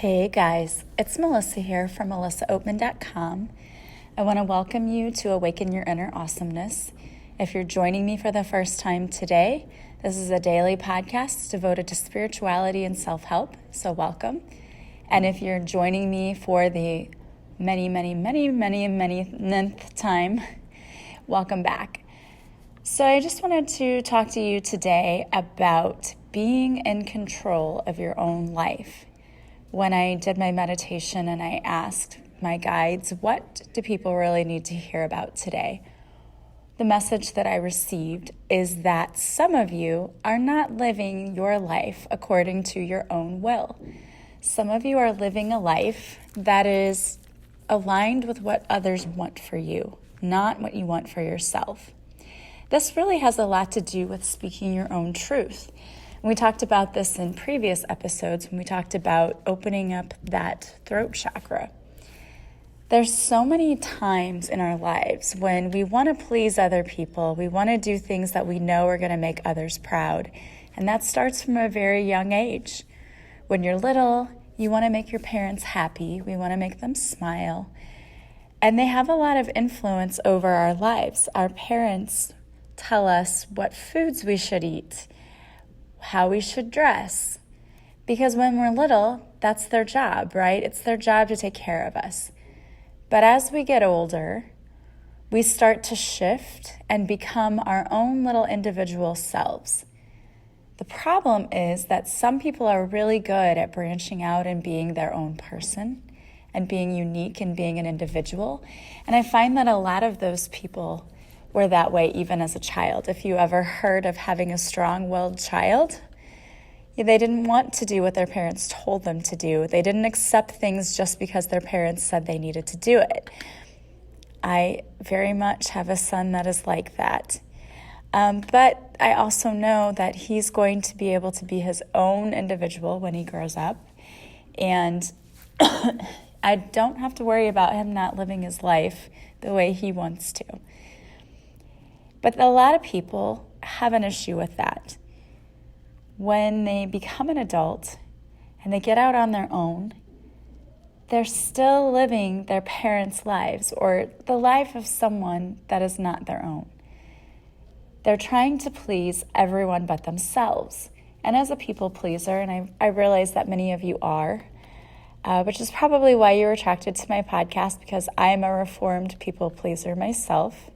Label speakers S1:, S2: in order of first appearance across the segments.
S1: Hey guys, it's Melissa here from melissaoatman.com. I want to welcome you to Awaken Your Inner Awesomeness. If you're joining me for the first time today, this is a daily podcast devoted to spirituality and self-help, so welcome. And if you're joining me for the many-th time, welcome back. So I just wanted to talk to you today about being in control of your own life. When I did my meditation and I asked my guides, what do people really need to hear about today? The message that I received is that some of you are not living your life according to your own will. Some of you are living a life that is aligned with what others want for you, not what you want for yourself. This really has a lot to do with speaking your own truth. We talked about this in previous episodes when we talked about opening up that throat chakra. There's so many times in our lives when we want to please other people, we want to do things that we know are going to make others proud, and that starts from a very young age. When you're little, you want to make your parents happy, we want to make them smile, and they have a lot of influence over our lives. Our parents tell us what foods we should eat, how we should dress. Because when we're little, that's their job, right? It's their job to take care of us. But as we get older, we start to shift and become our own little individual selves. The problem is that some people are really good at branching out and being their own person and being unique and being an individual. And I find that a lot of those people were that way even as a child. If you ever heard of having a strong-willed child, they didn't want to do what their parents told them to do. They didn't accept things just because their parents said they needed to do it. I very much have a son that is like that. But I also know that he's going to be able to be his own individual when he grows up. And I don't have to worry about him not living his life the way he wants to. But a lot of people have an issue with that. When they become an adult and they get out on their own, they're still living their parents' lives or the life of someone that is not their own. They're trying to please everyone but themselves. And as a people pleaser, and I realize that many of you are, which is probably why you're attracted to my podcast, because I am a reformed people pleaser myself.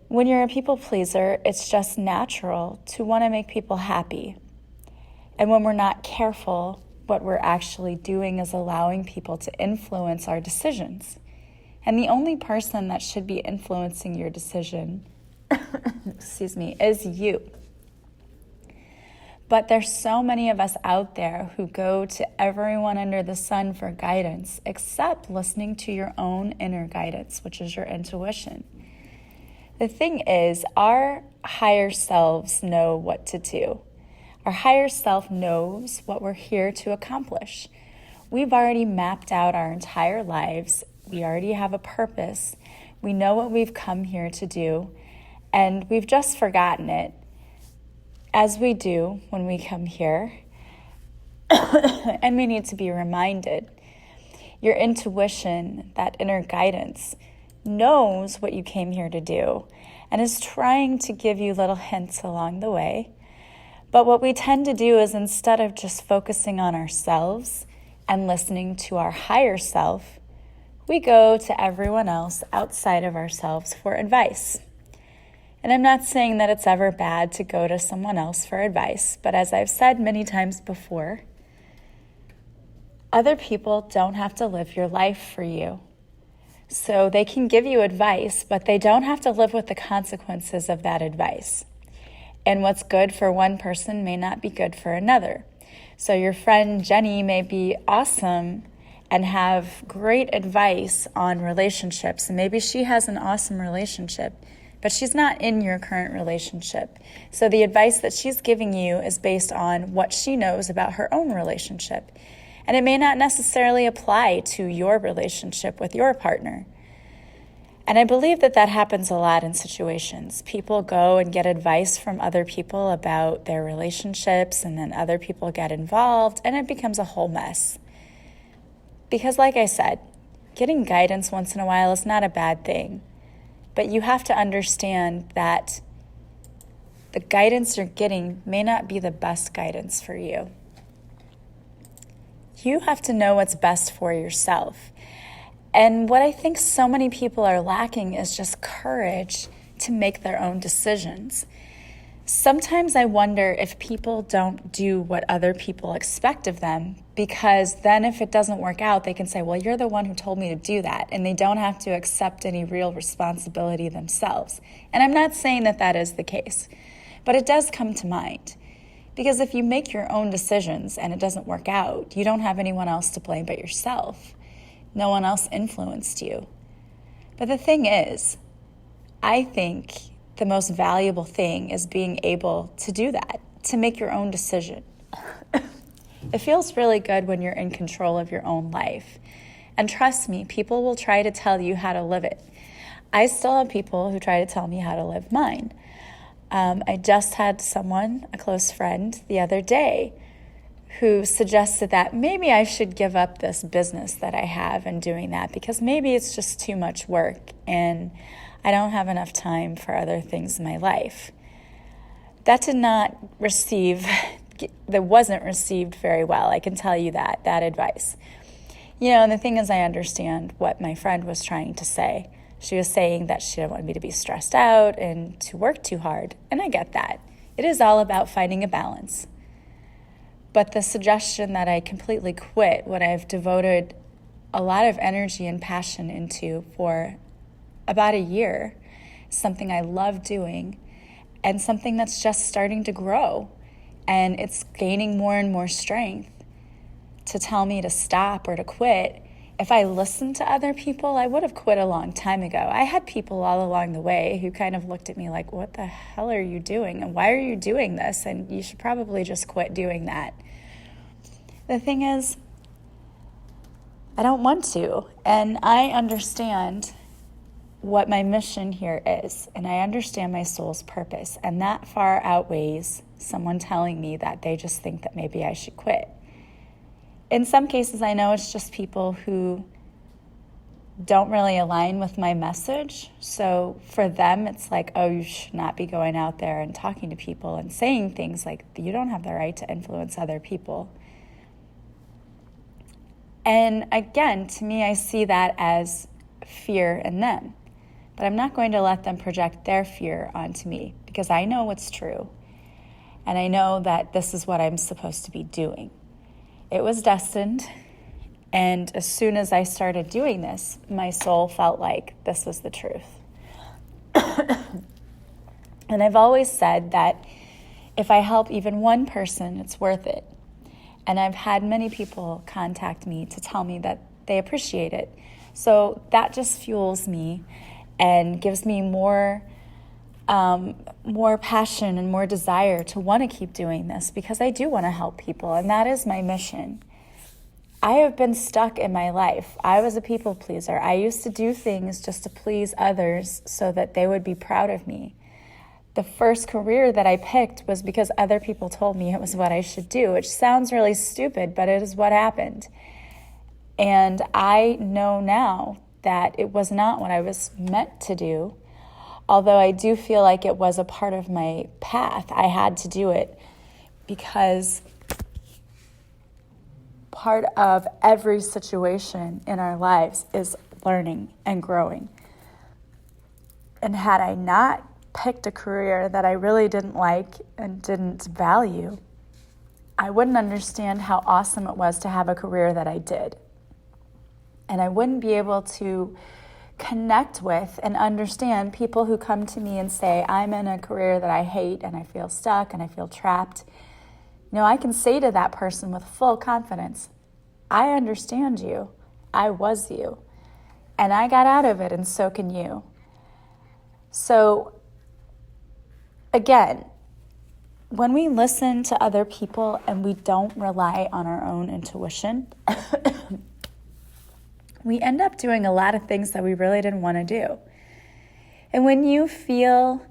S1: When you're a people pleaser, it's just natural to want to make people happy. And when we're not careful, what we're actually doing is allowing people to influence our decisions. And the only person that should be influencing your decision, is you. But there's so many of us out there who go to everyone under the sun for guidance, except listening to your own inner guidance, which is your intuition. The thing is, our higher selves know what to do. Our higher self knows what we're here to accomplish. We've already mapped out our entire lives. We already have a purpose. We know what we've come here to do, and we've just forgotten it, as we do when we come here. And we need to be reminded. Your intuition, that inner guidance, knows what you came here to do and is trying to give you little hints along the way. But what we tend to do is, instead of just focusing on ourselves and listening to our higher self, we go to everyone else outside of ourselves for advice. And I'm not saying that it's ever bad to go to someone else for advice, but as I've said many times before, other people don't have to live your life for you. So they can give you advice, but they don't have to live with the consequences of that advice. And what's good for one person may not be good for another. So your friend Jenny may be awesome and have great advice on relationships. And maybe she has an awesome relationship, but she's not in your current relationship. So the advice that she's giving you is based on what she knows about her own relationship. And it may not necessarily apply to your relationship with your partner. And I believe that happens a lot in situations. People go and get advice from other people about their relationships, and then other people get involved, and it becomes a whole mess. Because like I said, getting guidance once in a while is not a bad thing. But you have to understand that the guidance you're getting may not be the best guidance for you. You have to know what's best for yourself. And what I think so many people are lacking is just courage to make their own decisions. Sometimes I wonder if people don't do what other people expect of them, because then if it doesn't work out, they can say, well, you're the one who told me to do that, and they don't have to accept any real responsibility themselves. And I'm not saying that that is the case, but it does come to mind. Because if you make your own decisions and it doesn't work out, you don't have anyone else to blame but yourself. No one else influenced you. But the thing is, I think the most valuable thing is being able to do that, to make your own decision. It feels really good when you're in control of your own life. And trust me, people will try to tell you how to live it. I still have people who try to tell me how to live mine. I just had someone, a close friend, the other day who suggested that maybe I should give up this business that I have and doing that, because maybe it's just too much work and I don't have enough time for other things in my life. That wasn't received very well. I can tell you that advice. And the thing is, I understand what my friend was trying to say. She was saying that she didn't want me to be stressed out and to work too hard. And I get that. It is all about finding a balance. But the suggestion that I completely quit what I've devoted a lot of energy and passion into for about a year, something I love doing, and something that's just starting to grow, and it's gaining more and more strength, to tell me to stop or to quit. If I listened to other people, I would have quit a long time ago. I had people all along the way who kind of looked at me like, what the hell are you doing? And why are you doing this? And you should probably just quit doing that. The thing is, I don't want to. And I understand what my mission here is, and I understand my soul's purpose, and that far outweighs someone telling me that they just think that maybe I should quit. In some cases, I know it's just people who don't really align with my message, so for them it's like, oh, you should not be going out there and talking to people and saying things like, you don't have the right to influence other people. And again, to me, I see that as fear in them. But I'm not going to let them project their fear onto me, because I know what's true. And I know that this is what I'm supposed to be doing. It was destined. And as soon as I started doing this, my soul felt like this was the truth. And I've always said that if I help even one person, it's worth it. And I've had many people contact me to tell me that they appreciate it. So that just fuels me and gives me more passion and more desire to want to keep doing this, because I do want to help people, and that is my mission. I have been stuck in my life. I was a people pleaser. I used to do things just to please others so that they would be proud of me. The first career that I picked was because other people told me it was what I should do, which sounds really stupid, but it is what happened. And I know now that it was not what I was meant to do, although I do feel like it was a part of my path. I had to do it because part of every situation in our lives is learning and growing. And had I not picked a career that I really didn't like and didn't value, I wouldn't understand how awesome it was to have a career that I did. And I wouldn't be able to connect with and understand people who come to me and say, I'm in a career that I hate and I feel stuck and I feel trapped. I can say to that person with full confidence, I understand you. I was you. And I got out of it, and so can you. So, again, when we listen to other people and we don't rely on our own intuition, we end up doing a lot of things that we really didn't want to do. And when you feel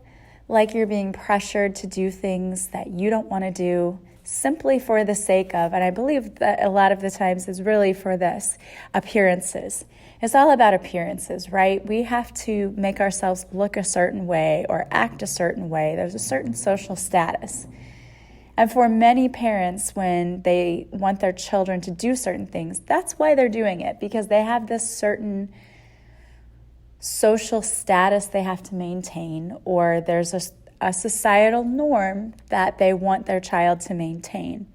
S1: like you're being pressured to do things that you don't want to do simply for the sake of, and I believe that a lot of the times is really for this, appearances. It's all about appearances, right? We have to make ourselves look a certain way or act a certain way. There's a certain social status. And for many parents, when they want their children to do certain things, that's why they're doing it, because they have this certain social status they have to maintain, or there's a societal norm that they want their child to maintain.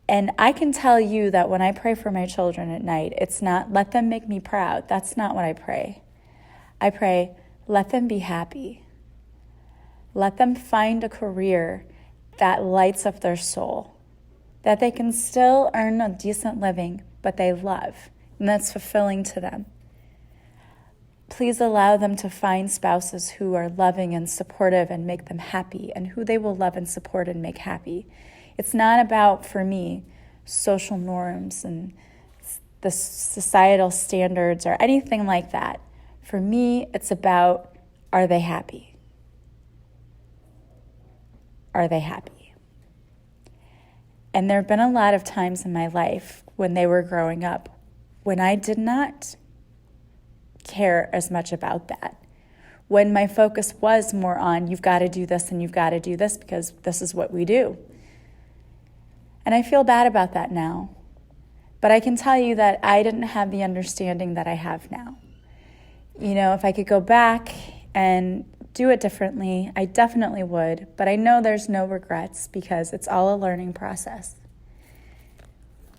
S1: And I can tell you that when I pray for my children at night, it's not, let them make me proud. That's not what I pray. I pray, let them be happy. Let them find a career that lights up their soul, that they can still earn a decent living, but they love, and that's fulfilling to them. Please allow them to find spouses who are loving and supportive and make them happy, and who they will love and support and make happy. It's not about, for me, social norms and the societal standards or anything like that. For me, it's about, are they happy? Are they happy? And there have been a lot of times in my life when they were growing up when I did not care as much about that. When my focus was more on, you've got to do this and you've got to do this because this is what we do. And I feel bad about that now. But I can tell you that I didn't have the understanding that I have now. You know, if I could go back and do it differently, I definitely would, but I know there's no regrets because it's all a learning process.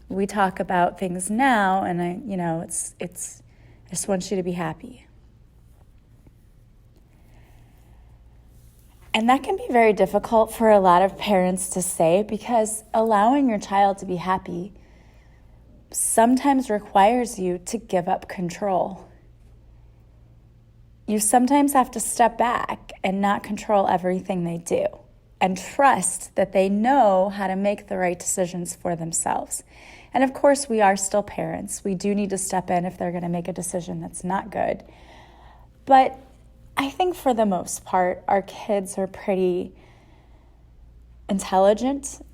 S1: We talk about things now, and I just want you to be happy. And that can be very difficult for a lot of parents to say, because allowing your child to be happy sometimes requires you to give up control. You sometimes have to step back and not control everything they do and trust that they know how to make the right decisions for themselves. And of course, we are still parents. We do need to step in if they're going to make a decision that's not good. But I think for the most part, our kids are pretty intelligent.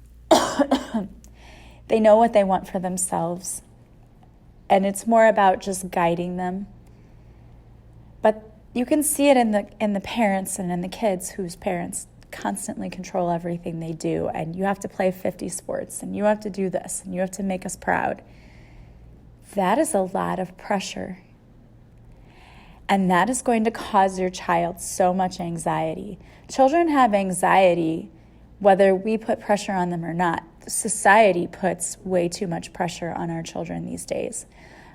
S1: They know what they want for themselves. And it's more about just guiding them. But you can see it in the parents and in the kids whose parents constantly control everything they do. And you have to play 50 sports, and you have to do this, and you have to make us proud. That is a lot of pressure. And that is going to cause your child so much anxiety. Children have anxiety whether we put pressure on them or not. Society puts way too much pressure on our children these days.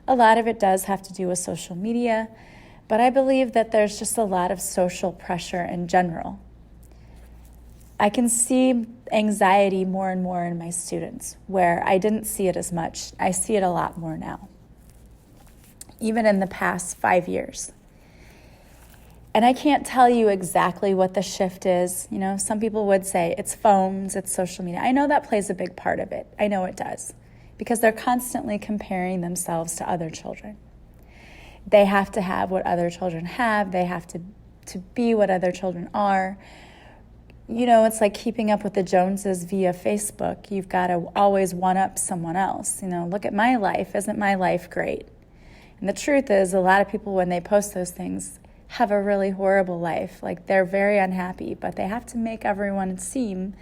S1: A lot of it does have to do with social media, but I believe that there's just a lot of social pressure in general. I can see anxiety more and more in my students, where I didn't see it as much. I see it a lot more now, even in the past 5 years. And I can't tell you exactly what the shift is. You know, some people would say it's phones, it's social media. I know that plays a big part of it. I know it does, because they're constantly comparing themselves to other children. They have to have what other children have. They have to be what other children are. You know, it's like keeping up with the Joneses via Facebook. You've got to always one-up someone else. You know, look at my life. Isn't my life great? And the truth is, a lot of people, when they post those things, have a really horrible life. Like, they're very unhappy, but they have to make everyone see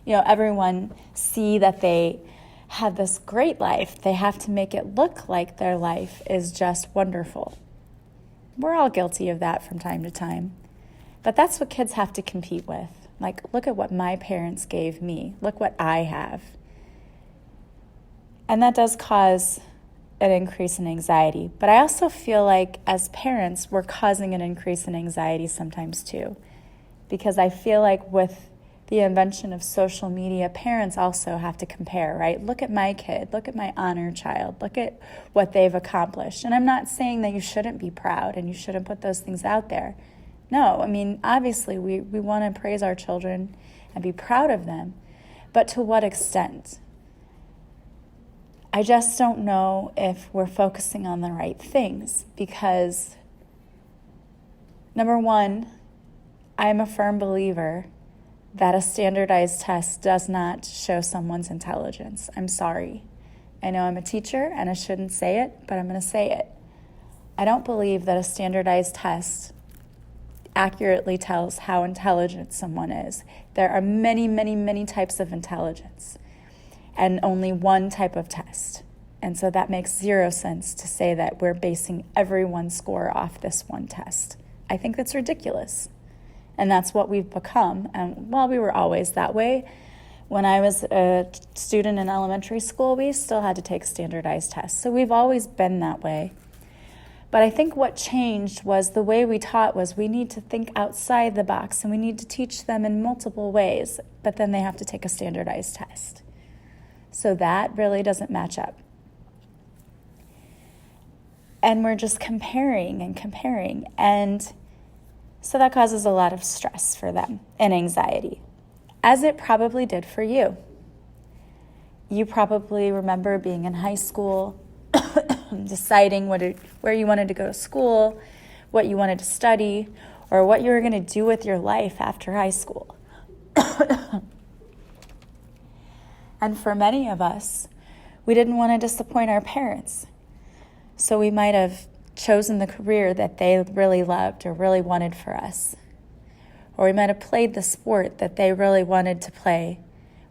S1: that they have this great life. They have to make it look like their life is just wonderful. We're all guilty of that from time to time. But that's what kids have to compete with. Like, look at what my parents gave me. Look what I have. And that does cause an increase in anxiety. But I also feel like as parents, we're causing an increase in anxiety sometimes too. Because I feel like with the invention of social media, parents also have to compare, right? Look at my kid. Look at my honor child. Look at what they've accomplished. And I'm not saying that you shouldn't be proud and you shouldn't put those things out there. No, I mean, obviously we want to praise our children and be proud of them. But to what extent? I just don't know if we're focusing on the right things, because number one, I'm a firm believer that a standardized test does not show someone's intelligence. I'm sorry. I know I'm a teacher and I shouldn't say it, but I'm going to say it. I don't believe that a standardized test accurately tells how intelligent someone is. There are many, many, many types of intelligence and only one type of test. And so that makes zero sense to say that we're basing everyone's score off this one test. I think that's ridiculous. And that's what we've become. And while we were always that way, when I was a student in elementary school, we still had to take standardized tests. So we've always been that way. But I think what changed was the way we taught was we need to think outside the box and we need to teach them in multiple ways, but then they have to take a standardized test. So that really doesn't match up. And we're just comparing. And so that causes a lot of stress for them and anxiety, as it probably did for you. You probably remember being in high school, deciding where you wanted to go to school, what you wanted to study, or what you were going to do with your life after high school. And for many of us, we didn't want to disappoint our parents. So we might have chosen the career that they really loved or really wanted for us. Or we might have played the sport that they really wanted to play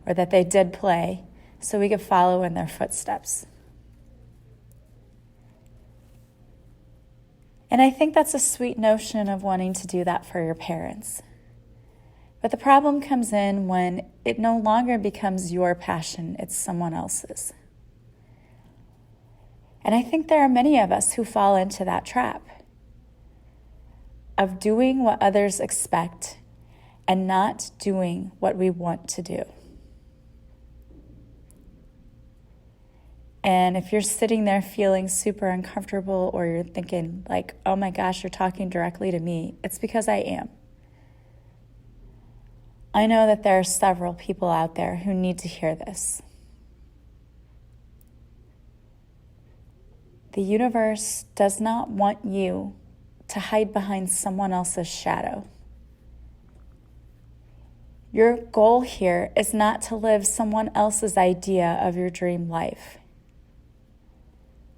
S1: or that they did play so we could follow in their footsteps. And I think that's a sweet notion of wanting to do that for your parents. But the problem comes in when it no longer becomes your passion, it's someone else's. And I think there are many of us who fall into that trap of doing what others expect and not doing what we want to do. And if you're sitting there feeling super uncomfortable or you're thinking like, oh my gosh, you're talking directly to me, it's because I am. I know that there are several people out there who need to hear this. The universe does not want you to hide behind someone else's shadow. Your goal here is not to live someone else's idea of your dream life.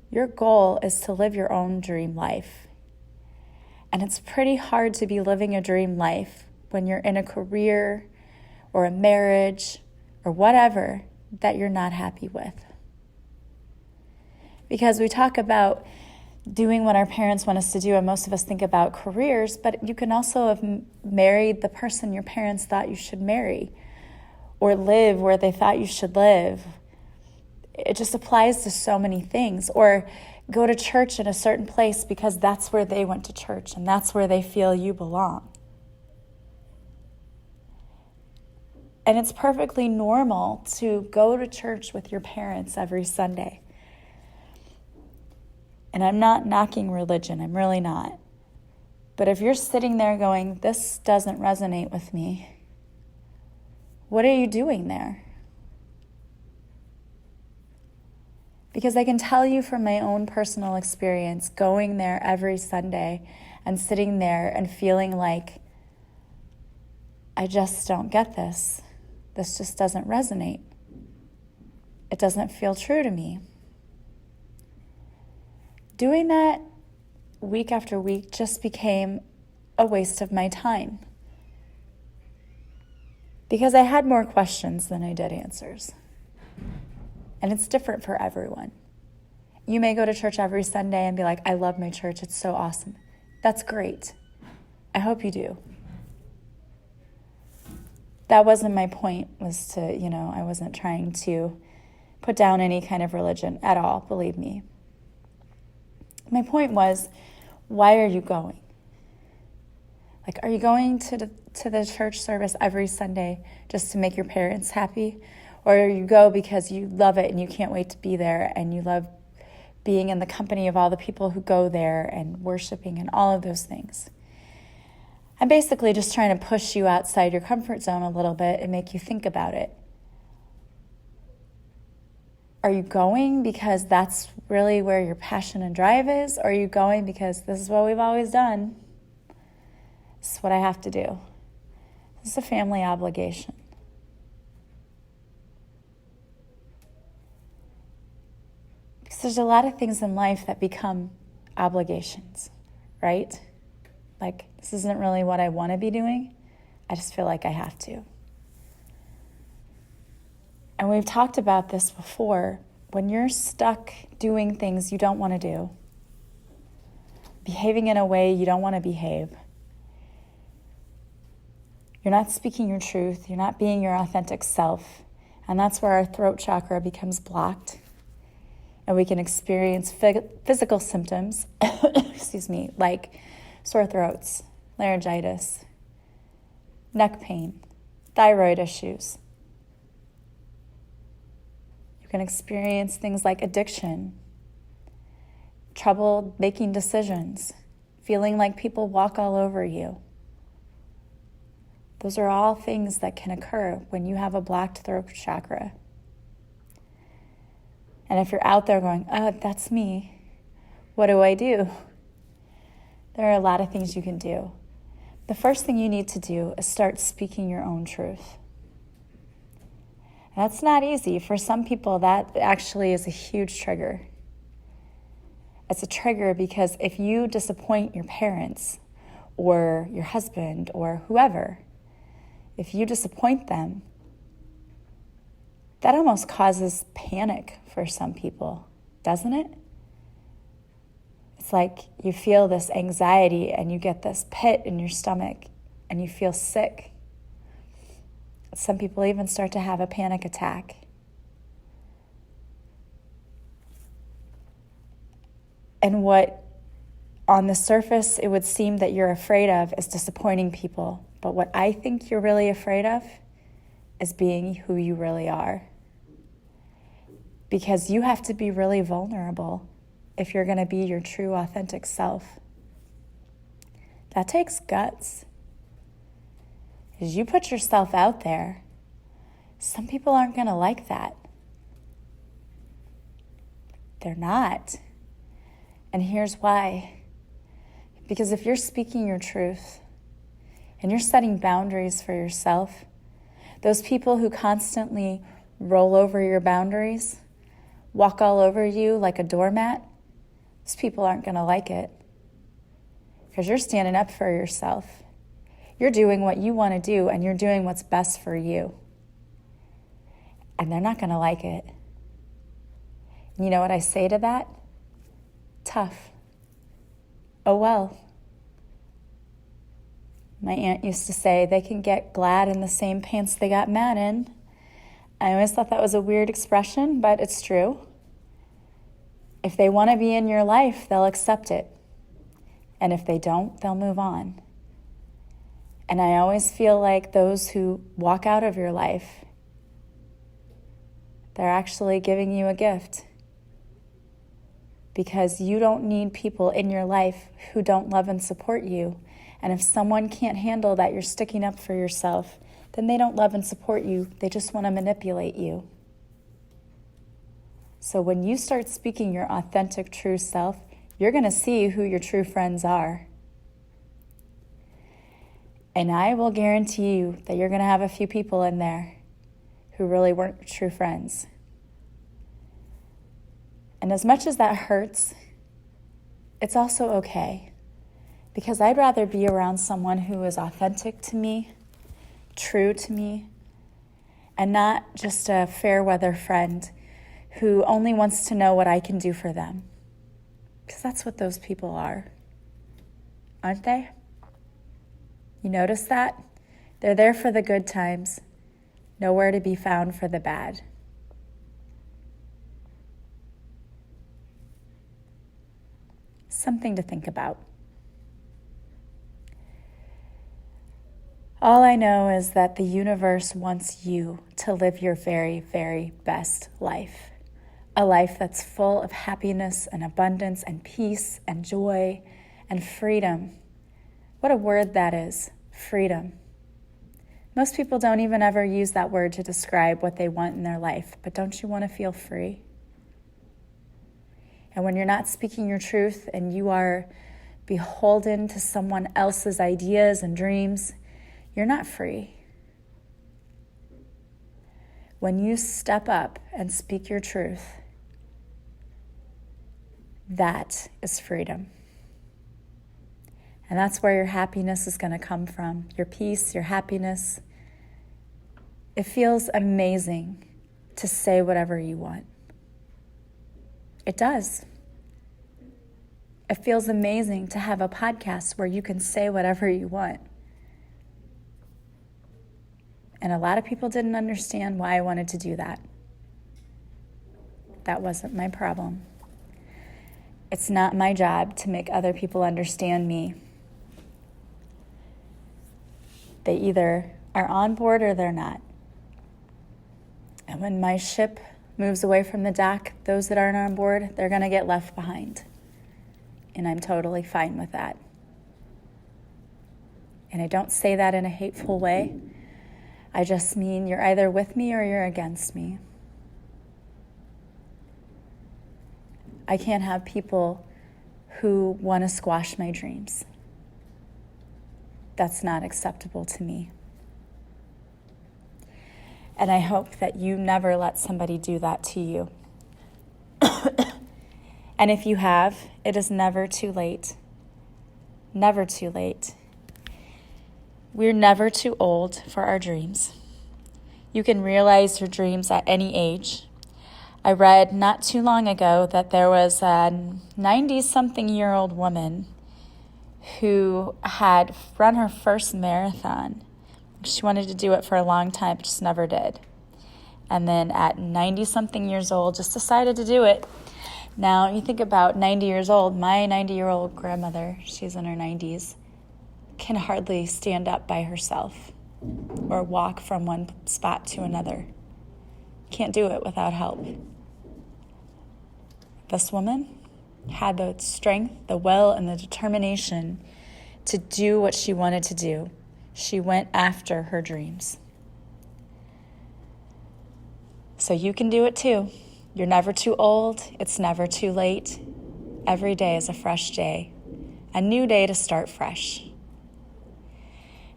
S1: Your goal is to live your own dream life. And it's pretty hard to be living a dream life when you're in a career or a marriage or whatever that you're not happy with. Because we talk about doing what our parents want us to do, and most of us think about careers, but you can also have married the person your parents thought you should marry, or live where they thought you should live. It just applies to so many things. Or go to church in a certain place because that's where they went to church, and that's where they feel you belong. And it's perfectly normal to go to church with your parents every Sunday. And I'm not knocking religion, I'm really not. But if you're sitting there going, this doesn't resonate with me, what are you doing there? Because I can tell you from my own personal experience, going there every Sunday and sitting there and feeling like, I just don't get this. This just doesn't resonate. It doesn't feel true to me. Doing that week after week just became a waste of my time. Because I had more questions than I did answers. And it's different for everyone. You may go to church every Sunday and be like, I love my church, it's so awesome. That's great. I hope you do. That wasn't my point, was to, I wasn't trying to put down any kind of religion at all, believe me. My point was, why are you going? Like, are you going to the church service every Sunday just to make your parents happy? Or you go because you love it and you can't wait to be there and you love being in the company of all the people who go there and worshiping and all of those things? I'm basically just trying to push you outside your comfort zone a little bit and make you think about it. Are you going because that's really where your passion and drive is? Or are you going because this is what we've always done? This is what I have to do. This is a family obligation. Because there's a lot of things in life that become obligations, right? Like, this isn't really what I want to be doing. I just feel like I have to. And we've talked about this before. When you're stuck doing things you don't want to do, behaving in a way you don't want to behave, you're not speaking your truth, you're not being your authentic self, and that's where our throat chakra becomes blocked, and we can experience physical symptoms, like sore throats, laryngitis, neck pain, thyroid issues. You can experience things like addiction, trouble making decisions, feeling like people walk all over you. Those are all things that can occur when you have a blocked throat chakra. And if you're out there going, oh, that's me, what do I do? There are a lot of things you can do. The first thing you need to do is start speaking your own truth. That's not easy. For some people, that actually is a huge trigger. It's a trigger because if you disappoint your parents or your husband or whoever, if you disappoint them, that almost causes panic for some people, doesn't it? It's like you feel this anxiety and you get this pit in your stomach and you feel sick. Some people even start to have a panic attack. And what on the surface it would seem that you're afraid of is disappointing people. But what I think you're really afraid of is being who you really are. Because you have to be really vulnerable if you're going to be your true, authentic self. That takes guts. As you put yourself out there, some people aren't going to like that. They're not. And here's why. Because if you're speaking your truth and you're setting boundaries for yourself, those people who constantly roll over your boundaries, walk all over you like a doormat, those people aren't going to like it. Because you're standing up for yourself. You're doing what you want to do, and you're doing what's best for you. And they're not going to like it. And you know what I say to that? Tough. Oh well. My aunt used to say they can get glad in the same pants they got mad in. I always thought that was a weird expression, but it's true. If they want to be in your life, they'll accept it. And if they don't, they'll move on. And I always feel like those who walk out of your life, they're actually giving you a gift. Because you don't need people in your life who don't love and support you. And if someone can't handle that you're sticking up for yourself, then they don't love and support you. They just want to manipulate you. So when you start speaking your authentic, true self, you're going to see who your true friends are. And I will guarantee you that you're going to have a few people in there who really weren't true friends. And as much as that hurts, it's also okay. Because I'd rather be around someone who is authentic to me, true to me, and not just a fair weather friend who only wants to know what I can do for them. Because that's what those people are, aren't they? You notice that? They're there for the good times, nowhere to be found for the bad. Something to think about. All I know is that the universe wants you to live your very, very best life. A life that's full of happiness and abundance and peace and joy and freedom. What a word that is, freedom. Most people don't even ever use that word to describe what they want in their life, but don't you want to feel free? And when you're not speaking your truth and you are beholden to someone else's ideas and dreams, you're not free. When you step up and speak your truth, that is freedom. And that's where your happiness is going to come from. Your peace, your happiness. It feels amazing to say whatever you want. It does. It feels amazing to have a podcast where you can say whatever you want. And a lot of people didn't understand why I wanted to do that. That wasn't my problem. It's not my job to make other people understand me. They either are on board or they're not. And when my ship moves away from the dock, those that aren't on board, they're going to get left behind. And I'm totally fine with that. And I don't say that in a hateful way. I just mean you're either with me or you're against me. I can't have people who want to squash my dreams. That's not acceptable to me. And I hope that you never let somebody do that to you. And if you have, it is never too late. Never too late. We're never too old for our dreams. You can realize your dreams at any age. I read not too long ago that there was a 90-something-year-old woman who had run her first marathon. She wanted to do it for a long time, but just never did. And then at 90-something years old, just decided to do it. Now, you think about 90 years old, my 90-year-old grandmother, she's in her 90s, can hardly stand up by herself or walk from one spot to another. Can't do it without help. This woman had the strength, the will, and the determination to do what she wanted to do. She went after her dreams. So you can do it too. You're never too old. It's never too late. Every day is a fresh day, a new day to start fresh.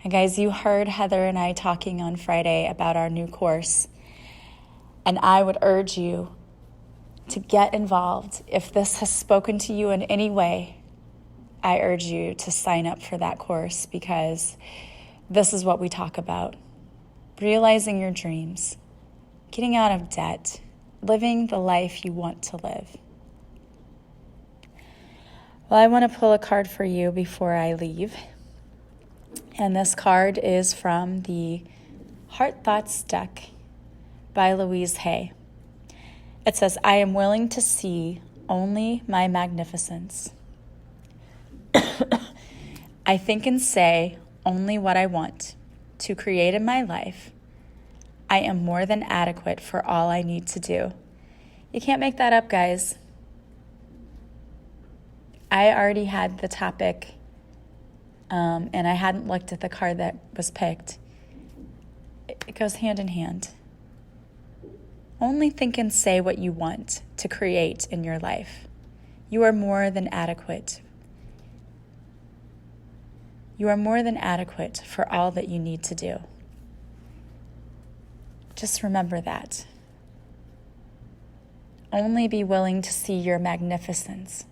S1: And guys, you heard Heather and I talking on Friday about our new course. And I would urge you to get involved. If this has spoken to you in any way, I urge you to sign up for that course, because this is what we talk about. Realizing your dreams, getting out of debt, living the life you want to live. Well, I want to pull a card for you before I leave. And this card is from the Heart Thoughts deck by Louise Hay. It says, I am willing to see only my magnificence. I think and say only what I want to create in my life. I am more than adequate for all I need to do. You can't make that up, guys. I already had the topic, and I hadn't looked at the card that was picked. It goes hand in hand. Only think and say what you want to create in your life. You are more than adequate. You are more than adequate for all that you need to do. Just remember that. Only be willing to see your magnificence,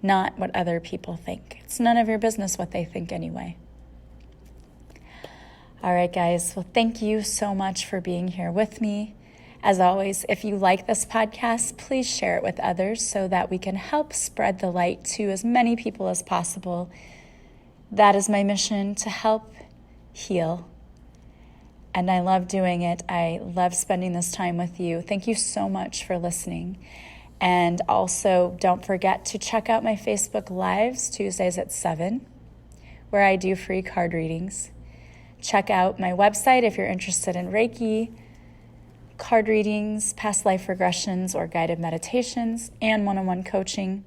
S1: not what other people think. It's none of your business what they think anyway. All right, guys. Well, thank you so much for being here with me. As always, if you like this podcast, please share it with others so that we can help spread the light to as many people as possible. That is my mission, to help heal. And I love doing it. I love spending this time with you. Thank you so much for listening. And also, don't forget to check out my Facebook Lives, Tuesdays at 7, where I do free card readings. Check out my website if you're interested in Reiki, card readings, past life regressions, or guided meditations, and one-on-one coaching.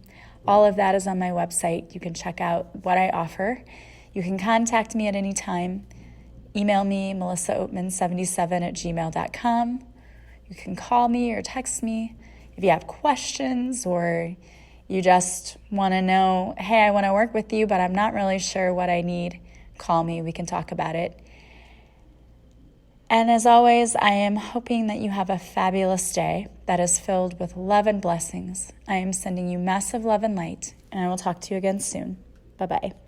S1: All of that is on my website. You can check out what I offer. You can contact me at any time. Email me, melissaoatman77@gmail.com. You can call me or text me if you have questions, or you just want to know, hey, I want to work with you, but I'm not really sure what I need. Call me. We can talk about it. And as always, I am hoping that you have a fabulous day that is filled with love and blessings. I am sending you massive love and light, and I will talk to you again soon. Bye-bye.